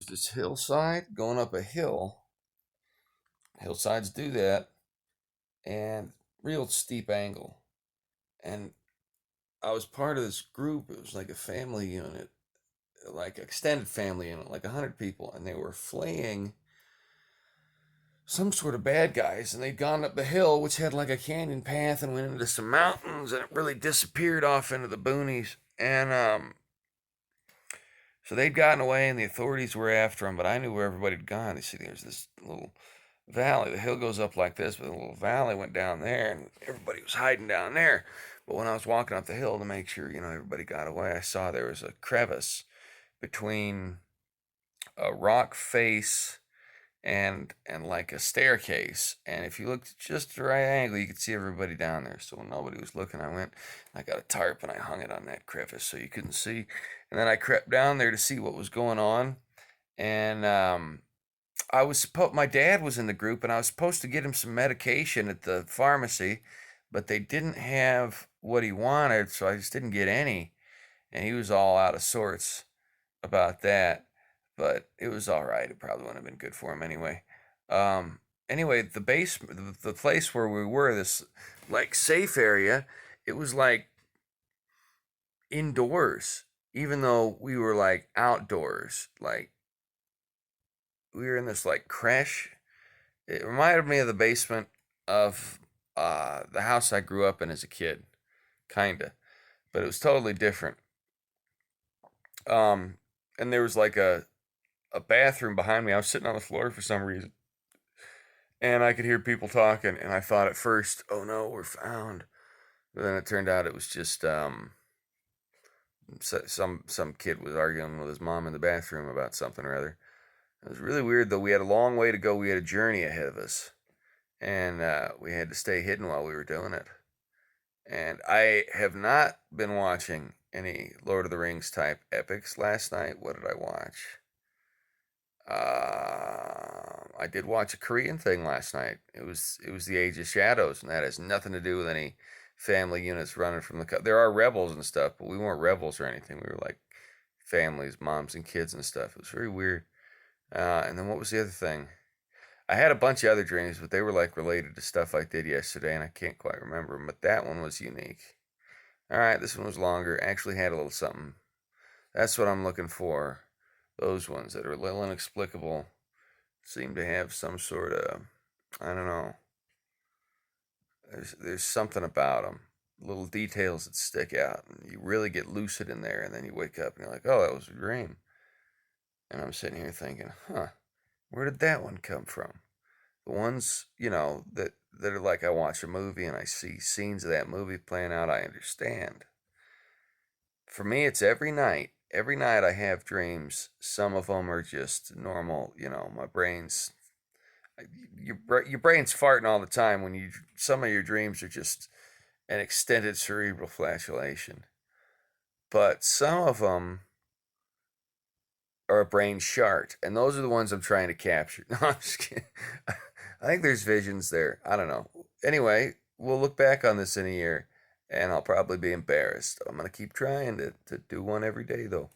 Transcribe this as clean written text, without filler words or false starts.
this hillside going up a hill. Hillsides do that, and real steep angle. And I was part of this group. It was like a family unit, like extended family unit, like 100 people, and they were fleeing some sort of bad guys, and they'd gone up the hill, which had like a canyon path, and went into some mountains, and it really disappeared off into the boonies. And so they'd gotten away, and the authorities were after them, but I knew where everybody had gone. You see, there's this little valley. The hill goes up like this, but a little valley went down there, and everybody was hiding down there. But when I was walking up the hill to make sure, everybody got away, I saw there was a crevice between a rock face and like a staircase. And if you looked at just the right angle, you could see everybody down there. So when nobody was looking, I got a tarp and I hung it on that crevice so you couldn't see. And then I crept down there to see what was going on. And my dad was in the group, and I was supposed to get him some medication at the pharmacy, but they didn't have what he wanted, so I just didn't get any. And he was all out of sorts about that, but it was all right. It probably wouldn't have been good for him anyway. Anyway, the basement, the place where we were, this like safe area, it was like indoors, even though we were like outdoors. Like we were in this like creche. It reminded me of the basement of the house I grew up in as a kid, kinda, but it was totally different. Um, and there was like a bathroom behind me. I was sitting on the floor for some reason, and I could hear people talking. And I thought at first, "Oh no, we're found." But then it turned out it was just some kid was arguing with his mom in the bathroom about something or other. It was really weird though. We had a long way to go. We had a journey ahead of us, and we had to stay hidden while we were doing it. And I have not been watching any Lord of the Rings type epics. Last night, what did I watch? I did watch a Korean thing last night. It was the Age of Shadows, and that has nothing to do with any family units running from the. There are rebels and stuff, but we weren't rebels or anything. We were like families, moms and kids and stuff. It was very weird. And then what was the other thing? I had a bunch of other dreams, but they were like related to stuff I did yesterday, and I can't quite remember them. But that one was unique. All right, this one was longer. Actually had a little something. That's what I'm looking for. Those ones that are a little inexplicable seem to have some sort of, I don't know. There's something about them. Little details that stick out, and you really get lucid in there, and then you wake up and you're like, oh, that was a dream. And I'm sitting here thinking, huh, where did that one come from? The ones, that are like I watch a movie and I see scenes of that movie playing out, I understand. For me, it's every night. Every night I have dreams. Some of them are just normal, my brain's your brain's farting all the time when some of your dreams are just an extended cerebral flatulation. But some of them are a brain shart, and those are the ones I'm trying to capture. No, I'm just kidding. I think there's visions there. I don't know. Anyway, we'll look back on this in a year, and I'll probably be embarrassed. I'm gonna keep trying to do one every day, though.